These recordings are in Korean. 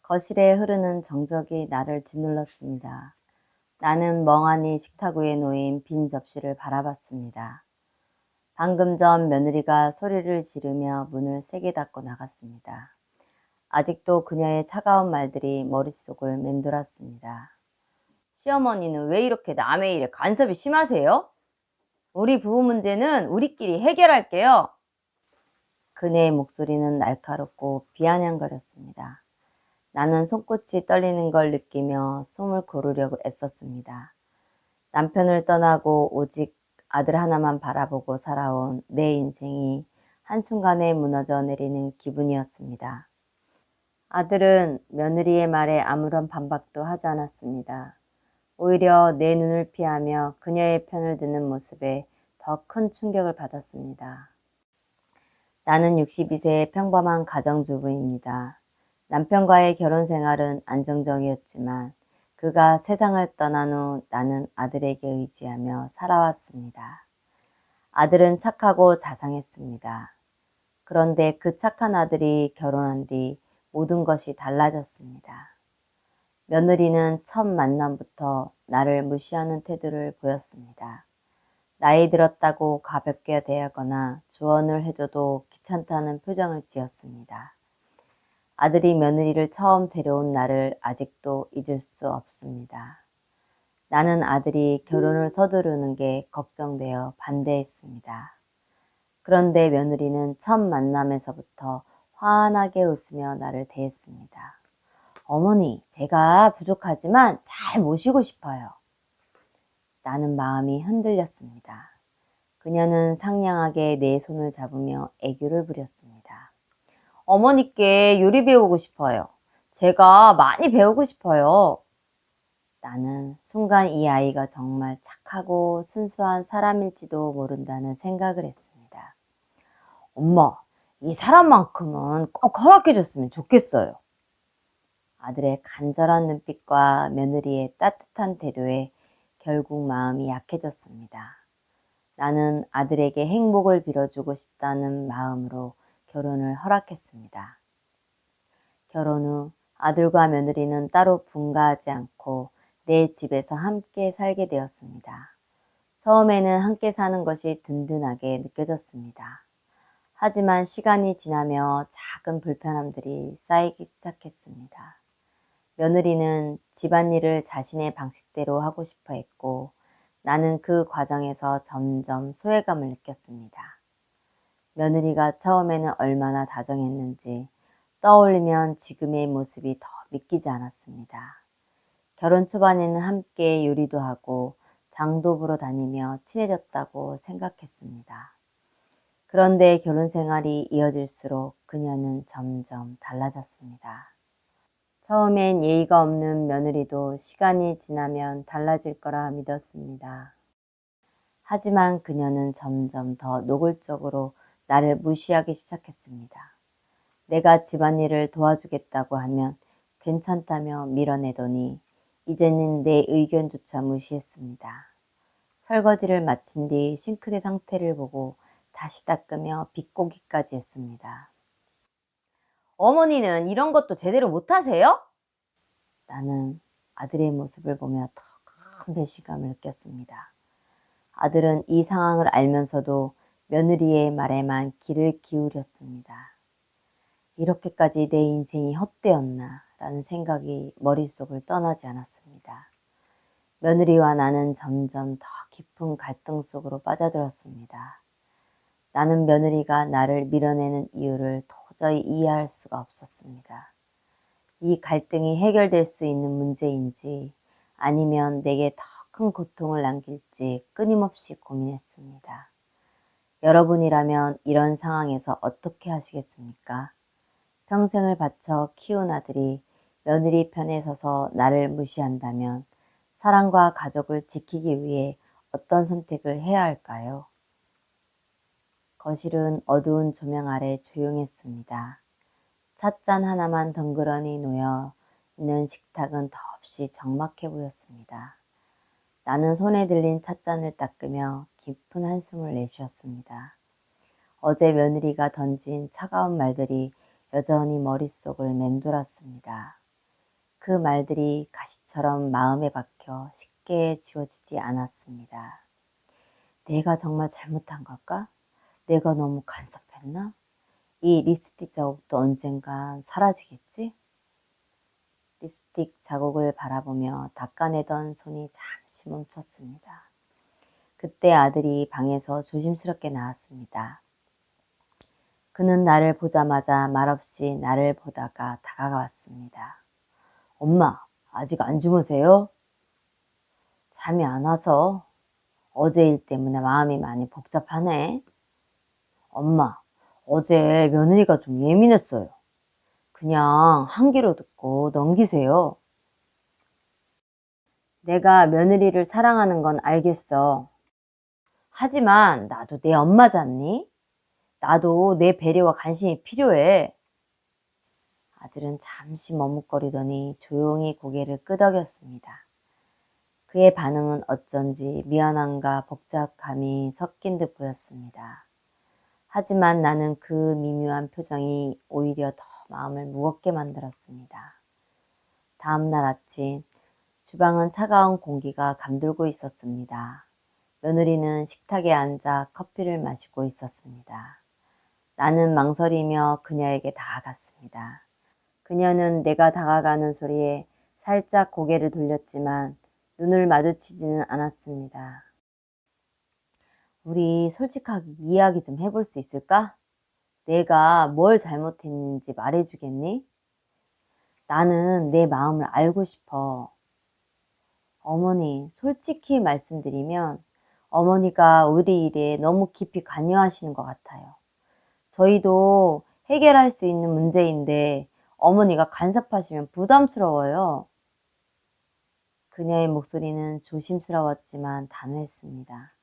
거실에 흐르는 정적이 나를 짓눌렀습니다. 나는 멍하니 식탁 위에 놓인 빈 접시를 바라봤습니다. 방금 전 며느리가 소리를 지르며 문을 세게 닫고 나갔습니다. 아직도 그녀의 차가운 말들이 머릿속을 맴돌았습니다. 시어머니는 왜 이렇게 남의 일에 간섭이 심하세요? 우리 부부 문제는 우리끼리 해결할게요. 그녀의 목소리는 날카롭고 비아냥거렸습니다. 나는 손끝이 떨리는 걸 느끼며 숨을 고르려고 애썼습니다. 남편을 떠나고 오직 아들 하나만 바라보고 살아온 내 인생이 한순간에 무너져 내리는 기분이었습니다. 아들은 며느리의 말에 아무런 반박도 하지 않았습니다. 오히려 내 눈을 피하며 그녀의 편을 드는 모습에 더 큰 충격을 받았습니다. 나는 62세의 평범한 가정주부입니다. 남편과의 결혼 생활은 안정적이었지만 그가 세상을 떠난 후 나는 아들에게 의지하며 살아왔습니다. 아들은 착하고 자상했습니다. 그런데 그 착한 아들이 결혼한 뒤 모든 것이 달라졌습니다. 며느리는 첫 만남부터 나를 무시하는 태도를 보였습니다. 나이 들었다고 가볍게 대하거나 조언을 해줘도 귀찮다는 표정을 지었습니다. 아들이 며느리를 처음 데려온 날을 아직도 잊을 수 없습니다. 나는 아들이 결혼을 서두르는 게 걱정되어 반대했습니다. 그런데 며느리는 첫 만남에서부터 환하게 웃으며 나를 대했습니다. 어머니, 제가 부족하지만 잘 모시고 싶어요. 나는 마음이 흔들렸습니다. 그녀는 상냥하게 내 손을 잡으며 애교를 부렸습니다. 어머니께 요리 배우고 싶어요. 제가 많이 배우고 싶어요. 나는 순간 이 아이가 정말 착하고 순수한 사람일지도 모른다는 생각을 했습니다. 엄마, 이 사람만큼은 꼭 허락해줬으면 좋겠어요. 아들의 간절한 눈빛과 며느리의 따뜻한 태도에 결국 마음이 약해졌습니다. 나는 아들에게 행복을 빌어주고 싶다는 마음으로 결혼을 허락했습니다. 결혼 후 아들과 며느리는 따로 분가하지 않고 내 집에서 함께 살게 되었습니다. 처음에는 함께 사는 것이 든든하게 느껴졌습니다. 하지만 시간이 지나며 작은 불편함들이 쌓이기 시작했습니다. 며느리는 집안일을 자신의 방식대로 하고 싶어 했고 나는 그 과정에서 점점 소외감을 느꼈습니다. 며느리가 처음에는 얼마나 다정했는지 떠올리면 지금의 모습이 더 믿기지 않았습니다. 결혼 초반에는 함께 요리도 하고 장도 보러 다니며 친해졌다고 생각했습니다. 그런데 결혼 생활이 이어질수록 그녀는 점점 달라졌습니다. 처음엔 예의가 없는 며느리도 시간이 지나면 달라질 거라 믿었습니다. 하지만 그녀는 점점 더 노골적으로 나를 무시하기 시작했습니다. 내가 집안일을 도와주겠다고 하면 괜찮다며 밀어내더니 이제는 내 의견조차 무시했습니다. 설거지를 마친 뒤 싱크대 상태를 보고 다시 닦으며 비꼬기까지 했습니다. 어머니는 이런 것도 제대로 못하세요? 나는 아들의 모습을 보며 더 큰 배신감을 느꼈습니다. 아들은 이 상황을 알면서도 며느리의 말에만 귀를 기울였습니다. 이렇게까지 내 인생이 헛되었나 라는 생각이 머릿속을 떠나지 않았습니다. 며느리와 나는 점점 더 깊은 갈등 속으로 빠져들었습니다. 나는 며느리가 나를 밀어내는 이유를 도저히 이해할 수가 없었습니다. 이 갈등이 해결될 수 있는 문제인지 아니면 내게 더 큰 고통을 남길지 끊임없이 고민했습니다. 여러분이라면 이런 상황에서 어떻게 하시겠습니까? 평생을 바쳐 키운 아들이 며느리 편에 서서 나를 무시한다면 사랑과 가족을 지키기 위해 어떤 선택을 해야 할까요? 거실은 어두운 조명 아래 조용했습니다. 찻잔 하나만 덩그러니 놓여 있는 식탁은 더없이 적막해 보였습니다. 나는 손에 들린 찻잔을 닦으며 깊은 한숨을 내쉬었습니다. 어제 며느리가 던진 차가운 말들이 여전히 머릿속을 맴돌았습니다. 그 말들이 가시처럼 마음에 박혀 쉽게 지워지지 않았습니다. 내가 정말 잘못한 걸까? 내가 너무 간섭했나? 이 립스틱 자국도 언젠간 사라지겠지? 립스틱 자국을 바라보며 닦아내던 손이 잠시 멈췄습니다. 그때 아들이 방에서 조심스럽게 나왔습니다. 그는 나를 보자마자 말없이 나를 보다가 다가왔습니다. 엄마, 아직 안 주무세요? 잠이 안 와서. 어제 일 때문에 마음이 많이 복잡하네. 엄마, 어제 며느리가 좀 예민했어요. 그냥 한 귀로 듣고 넘기세요. 내가 며느리를 사랑하는 건 알겠어. 하지만 나도 내 엄마잖니? 나도 내 배려와 관심이 필요해. 아들은 잠시 머뭇거리더니 조용히 고개를 끄덕였습니다. 그의 반응은 어쩐지 미안함과 복잡함이 섞인 듯 보였습니다. 하지만 나는 그 미묘한 표정이 오히려 더 마음을 무겁게 만들었습니다. 다음 날 아침, 주방은 차가운 공기가 감돌고 있었습니다. 며느리는 식탁에 앉아 커피를 마시고 있었습니다. 나는 망설이며 그녀에게 다가갔습니다. 그녀는 내가 다가가는 소리에 살짝 고개를 돌렸지만 눈을 마주치지는 않았습니다. 우리 솔직하게 이야기 좀 해볼 수 있을까? 내가 뭘 잘못했는지 말해주겠니? 나는 내 마음을 알고 싶어. 어머니, 솔직히 말씀드리면 어머니가 우리 일에 너무 깊이 관여하시는 것 같아요. 저희도 해결할 수 있는 문제인데 어머니가 간섭하시면 부담스러워요. 그녀의 목소리는 조심스러웠지만 단호했습니다.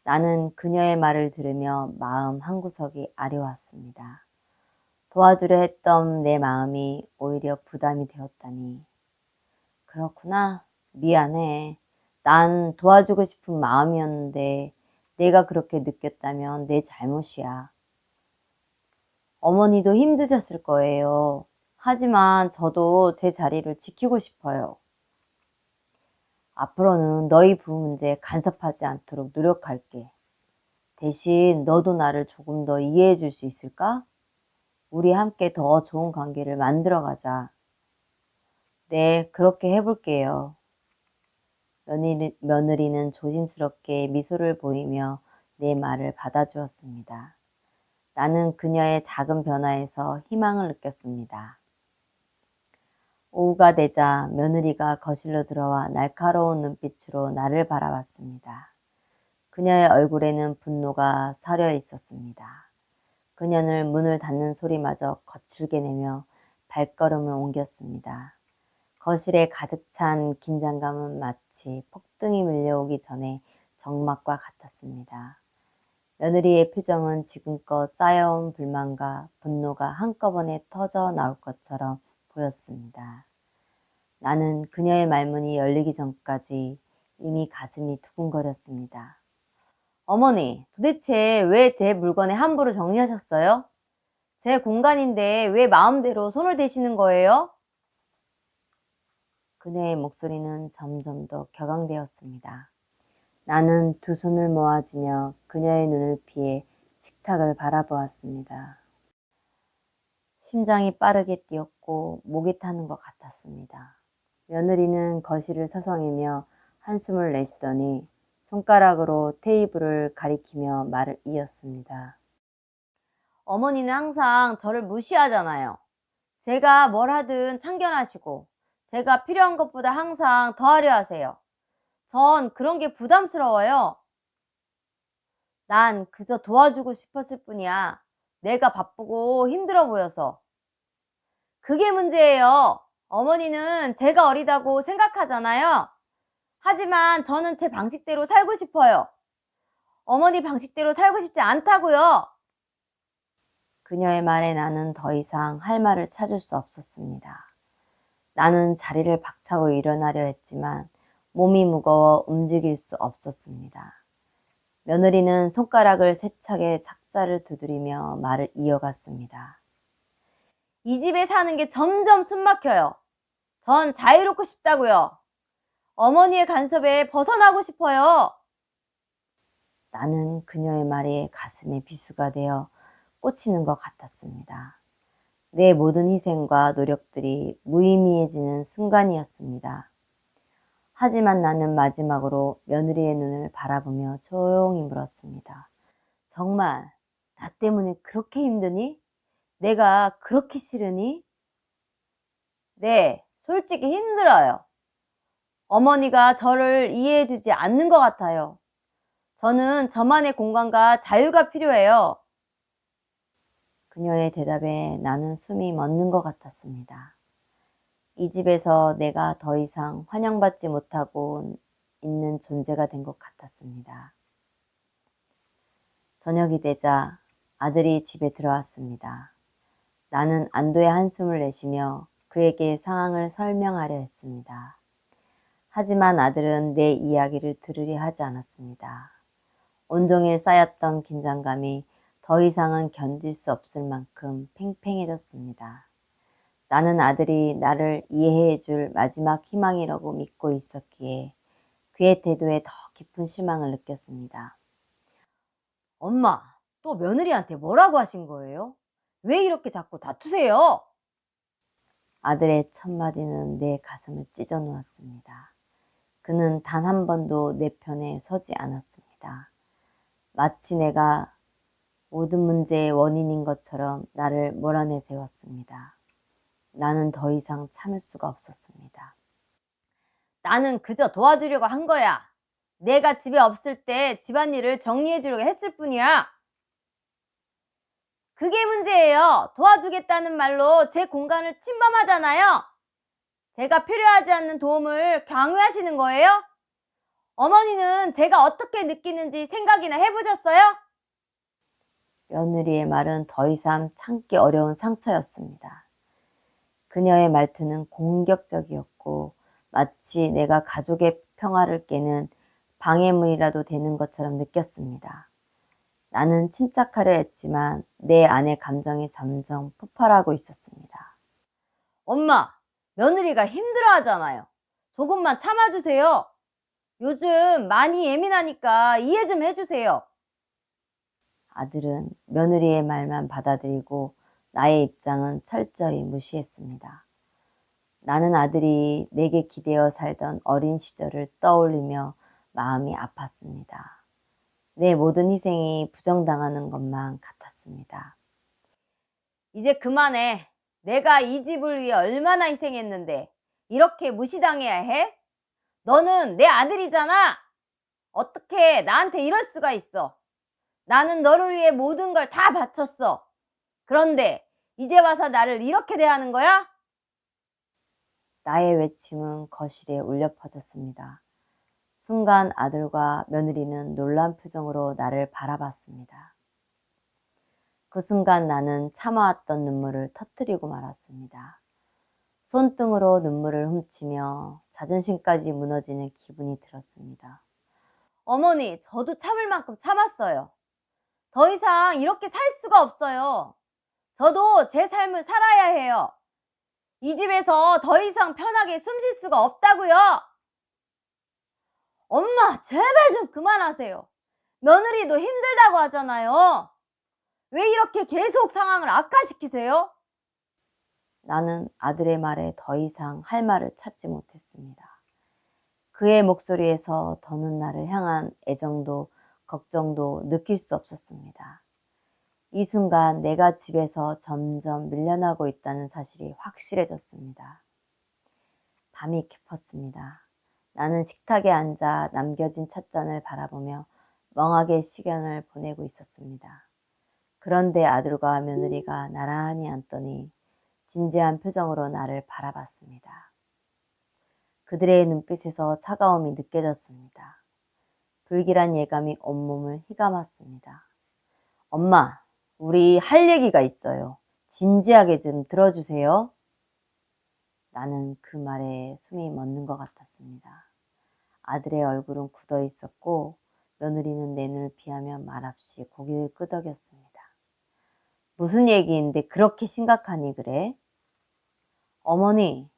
나는 그녀의 말을 들으며 마음 한구석이 아려왔습니다. 도와주려 했던 내 마음이 오히려 부담이 되었다니. 그렇구나. 미안해. 난 도와주고 싶은 마음이었는데 내가 그렇게 느꼈다면 내 잘못이야. 어머니도 힘드셨을 거예요. 하지만 저도 제 자리를 지키고 싶어요. 앞으로는 너희 부부 문제에 간섭하지 않도록 노력할게. 대신 너도 나를 조금 더 이해해 줄 수 있을까? 우리 함께 더 좋은 관계를 만들어 가자. 네, 그렇게 해볼게요. 며느리는 조심스럽게 미소를 보이며 내 말을 받아주었습니다. 나는 그녀의 작은 변화에서 희망을 느꼈습니다. 오후가 되자 며느리가 거실로 들어와 날카로운 눈빛으로 나를 바라봤습니다. 그녀의 얼굴에는 분노가 서려 있었습니다. 그녀는 문을 닫는 소리마저 거칠게 내며 발걸음을 옮겼습니다. 거실에 가득 찬 긴장감은 마치 폭등이 밀려오기 전에 정막과 같았습니다. 며느리의 표정은 지금껏 쌓여온 불만과 분노가 한꺼번에 터져 나올 것처럼 보였습니다. 나는 그녀의 말문이 열리기 전까지 이미 가슴이 두근거렸습니다. 어머니, 도대체 왜 제 물건에 함부로 정리하셨어요? 제 공간인데 왜 마음대로 손을 대시는 거예요? 그녀의 목소리는 점점 더 격앙되었습니다. 나는 두 손을 모아지며 그녀의 눈을 피해 식탁을 바라보았습니다. 심장이 빠르게 뛰었고 목이 타는 것 같았습니다. 며느리는 거실을 서성이며 한숨을 내쉬더니 손가락으로 테이블을 가리키며 말을 이었습니다. 어머니는 항상 저를 무시하잖아요. 제가 뭘 하든 참견하시고 제가 필요한 것보다 항상 더 하려 하세요. 전 그런 게 부담스러워요. 난 그저 도와주고 싶었을 뿐이야. 내가 바쁘고 힘들어 보여서. 그게 문제예요. 어머니는 제가 어리다고 생각하잖아요. 하지만 저는 제 방식대로 살고 싶어요. 어머니 방식대로 살고 싶지 않다고요. 그녀의 말에 나는 더 이상 할 말을 찾을 수 없었습니다. 나는 자리를 박차고 일어나려 했지만 몸이 무거워 움직일 수 없었습니다. 며느리는 손가락을 세차게 착자를 두드리며 말을 이어갔습니다. 이 집에 사는 게 점점 숨막혀요. 전 자유롭고 싶다고요. 어머니의 간섭에 벗어나고 싶어요. 나는 그녀의 말에 가슴에 비수가 되어 꽂히는 것 같았습니다. 내 모든 희생과 노력들이 무의미해지는 순간이었습니다. 하지만 나는 마지막으로 며느리의 눈을 바라보며 조용히 물었습니다. 정말 나 때문에 그렇게 힘드니? 내가 그렇게 싫으니? 네, 솔직히 힘들어요. 어머니가 저를 이해해주지 않는 것 같아요. 저는 저만의 공간과 자유가 필요해요. 그녀의 대답에 나는 숨이 멎는 것 같았습니다. 이 집에서 내가 더 이상 환영받지 못하고 있는 존재가 된 것 같았습니다. 저녁이 되자 아들이 집에 들어왔습니다. 나는 안도의 한숨을 내쉬며 그에게 상황을 설명하려 했습니다. 하지만 아들은 내 이야기를 들으려 하지 않았습니다. 온종일 쌓였던 긴장감이 더 이상은 견딜 수 없을 만큼 팽팽해졌습니다. 나는 아들이 나를 이해해 줄 마지막 희망이라고 믿고 있었기에 그의 태도에 더 깊은 실망을 느꼈습니다. 엄마, 또 며느리한테 뭐라고 하신 거예요? 왜 이렇게 자꾸 다투세요? 아들의 첫 마디는 내 가슴을 찢어 놓았습니다. 그는 단 한 번도 내 편에 서지 않았습니다. 마치 내가 모든 문제의 원인인 것처럼 나를 몰아내세웠습니다. 나는 더 이상 참을 수가 없었습니다. 나는 그저 도와주려고 한 거야. 내가 집에 없을 때 집안일을 정리해 주려고 했을 뿐이야. 그게 문제예요. 도와주겠다는 말로 제 공간을 침범하잖아요. 제가 필요하지 않는 도움을 강요하시는 거예요? 어머니는 제가 어떻게 느끼는지 생각이나 해보셨어요? 며느리의 말은 더 이상 참기 어려운 상처였습니다. 그녀의 말투는 공격적이었고 마치 내가 가족의 평화를 깨는 방해물이라도 되는 것처럼 느꼈습니다. 나는 침착하려 했지만 내 안의 감정이 점점 폭발하고 있었습니다. 엄마, 며느리가 힘들어하잖아요. 조금만 참아주세요. 요즘 많이 예민하니까 이해 좀 해주세요. 아들은 며느리의 말만 받아들이고 나의 입장은 철저히 무시했습니다. 나는 아들이 내게 기대어 살던 어린 시절을 떠올리며 마음이 아팠습니다. 내 모든 희생이 부정당하는 것만 같았습니다. 이제 그만해. 내가 이 집을 위해 얼마나 희생했는데 이렇게 무시당해야 해? 너는 내 아들이잖아. 어떻게 나한테 이럴 수가 있어. 나는 너를 위해 모든 걸 다 바쳤어. 그런데 이제 와서 나를 이렇게 대하는 거야? 나의 외침은 거실에 울려 퍼졌습니다. 순간 아들과 며느리는 놀란 표정으로 나를 바라봤습니다. 그 순간 나는 참아왔던 눈물을 터뜨리고 말았습니다. 손등으로 눈물을 훔치며 자존심까지 무너지는 기분이 들었습니다. 어머니, 저도 참을 만큼 참았어요. 더 이상 이렇게 살 수가 없어요. 저도 제 삶을 살아야 해요. 이 집에서 더 이상 편하게 숨 쉴 수가 없다고요. 엄마, 제발 좀 그만하세요. 며느리도 힘들다고 하잖아요. 왜 이렇게 계속 상황을 악화시키세요? 나는 아들의 말에 더 이상 할 말을 찾지 못했습니다. 그의 목소리에서 더는 나를 향한 애정도 걱정도 느낄 수 없었습니다. 이 순간 내가 집에서 점점 밀려나고 있다는 사실이 확실해졌습니다. 밤이 깊었습니다. 나는 식탁에 앉아 남겨진 찻잔을 바라보며 멍하게 시간을 보내고 있었습니다. 그런데 아들과 며느리가 나란히 앉더니 진지한 표정으로 나를 바라봤습니다. 그들의 눈빛에서 차가움이 느껴졌습니다. 불길한 예감이 온몸을 휘감았습니다. 엄마, 우리 할 얘기가 있어요. 진지하게 좀 들어주세요. 나는 그 말에 숨이 멎는 것 같았습니다. 아들의 얼굴은 굳어 있었고 며느리는 내 눈을 피하며 말없이 고개를 끄덕였습니다. 무슨 얘기인데 그렇게 심각하니 그래? 어머니,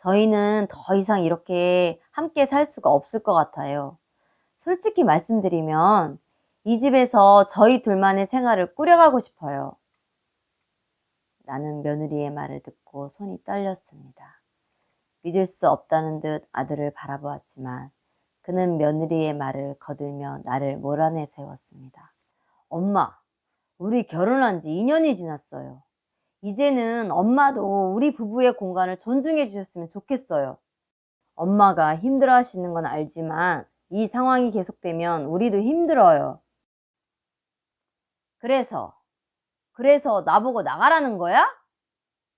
저희는 더 이상 이렇게 함께 살 수가 없을 것 같아요. 솔직히 말씀드리면 이 집에서 저희 둘만의 생활을 꾸려가고 싶어요. 나는 며느리의 말을 듣고 손이 떨렸습니다. 믿을 수 없다는 듯 아들을 바라보았지만 그는 며느리의 말을 거들며 나를 몰아내 세웠습니다. 엄마, 우리 결혼한 지 2년이 지났어요. 이제는 엄마도 우리 부부의 공간을 존중해 주셨으면 좋겠어요. 엄마가 힘들어 하시는 건 알지만 이 상황이 계속되면 우리도 힘들어요. 그래서 나보고 나가라는 거야?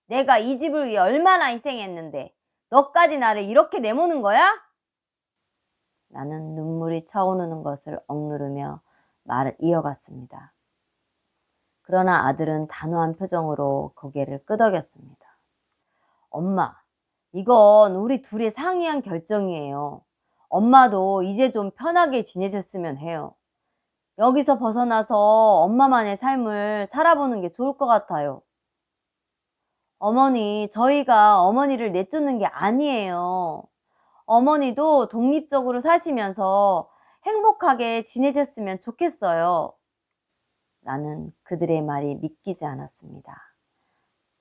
내가 이 집을 위해 얼마나 희생했는데 너까지 나를 이렇게 내모는 거야? 나는 눈물이 차오르는 것을 억누르며 말을 이어갔습니다. 그러나 아들은 단호한 표정으로 고개를 끄덕였습니다. 엄마, 이건 우리 둘이 상의한 결정이에요. 엄마도 이제 좀 편하게 지내셨으면 해요. 여기서 벗어나서 엄마만의 삶을 살아보는 게 좋을 것 같아요. 어머니, 저희가 어머니를 내쫓는 게 아니에요. 어머니도 독립적으로 사시면서 행복하게 지내셨으면 좋겠어요. 나는 그들의 말이 믿기지 않았습니다.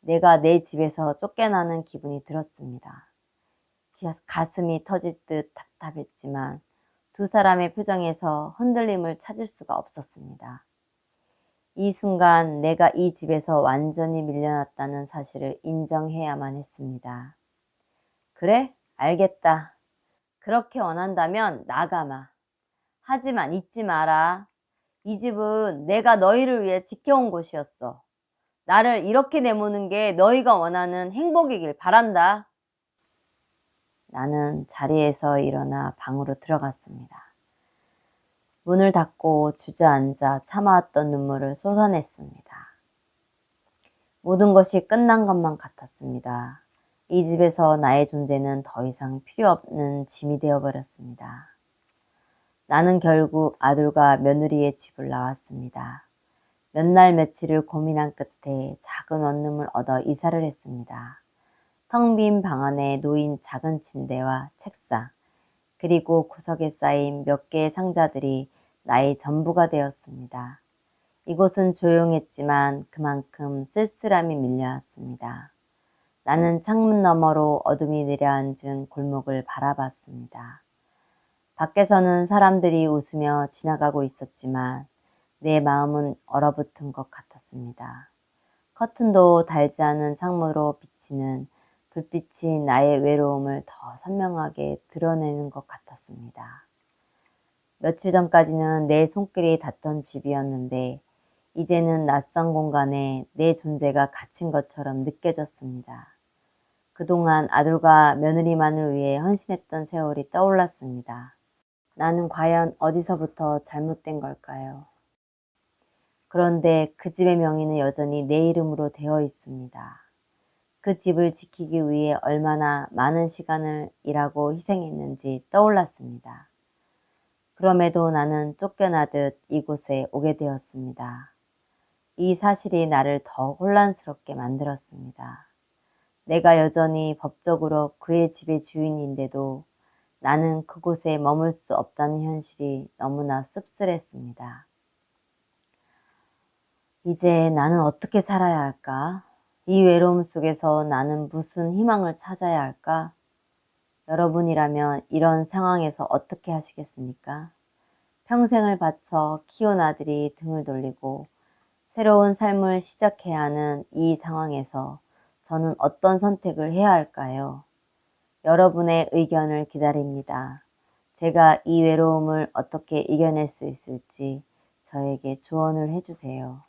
내가 내 집에서 쫓겨나는 기분이 들었습니다. 가슴이 터질 듯 답답했지만 두 사람의 표정에서 흔들림을 찾을 수가 없었습니다. 이 순간 내가 이 집에서 완전히 밀려났다는 사실을 인정해야만 했습니다. 그래? 알겠다. 그렇게 원한다면 나가마. 하지만 잊지 마라. 이 집은 내가 너희를 위해 지켜온 곳이었어. 나를 이렇게 내모는 게 너희가 원하는 행복이길 바란다. 나는 자리에서 일어나 방으로 들어갔습니다. 문을 닫고 주저앉아 참아왔던 눈물을 쏟아냈습니다. 모든 것이 끝난 것만 같았습니다. 이 집에서 나의 존재는 더 이상 필요 없는 짐이 되어버렸습니다. 나는 결국 아들과 며느리의 집을 나왔습니다. 몇 날 며칠을 고민한 끝에 작은 원룸을 얻어 이사를 했습니다. 텅 빈 방 안에 놓인 작은 침대와 책상, 그리고 구석에 쌓인 몇 개의 상자들이 나의 전부가 되었습니다. 이곳은 조용했지만 그만큼 쓸쓸함이 밀려왔습니다. 나는 창문 너머로 어둠이 내려앉은 골목을 바라봤습니다. 밖에서는 사람들이 웃으며 지나가고 있었지만 내 마음은 얼어붙은 것 같았습니다. 커튼도 달지 않은 창문으로 비치는 불빛이 나의 외로움을 더 선명하게 드러내는 것 같았습니다. 며칠 전까지는 내 손길이 닿던 집이었는데 이제는 낯선 공간에 내 존재가 갇힌 것처럼 느껴졌습니다. 그동안 아들과 며느리만을 위해 헌신했던 세월이 떠올랐습니다. 나는 과연 어디서부터 잘못된 걸까요? 그런데 그 집의 명의는 여전히 내 이름으로 되어 있습니다. 그 집을 지키기 위해 얼마나 많은 시간을 일하고 희생했는지 떠올랐습니다. 그럼에도 나는 쫓겨나듯 이곳에 오게 되었습니다. 이 사실이 나를 더 혼란스럽게 만들었습니다. 내가 여전히 법적으로 그의 집의 주인인데도 나는 그곳에 머물 수 없다는 현실이 너무나 씁쓸했습니다. 이제 나는 어떻게 살아야 할까? 이 외로움 속에서 나는 무슨 희망을 찾아야 할까? 여러분이라면 이런 상황에서 어떻게 하시겠습니까? 평생을 바쳐 키운 아들이 등을 돌리고 새로운 삶을 시작해야 하는 이 상황에서 저는 어떤 선택을 해야 할까요? 여러분의 의견을 기다립니다. 제가 이 외로움을 어떻게 이겨낼 수 있을지 저에게 조언을 해주세요.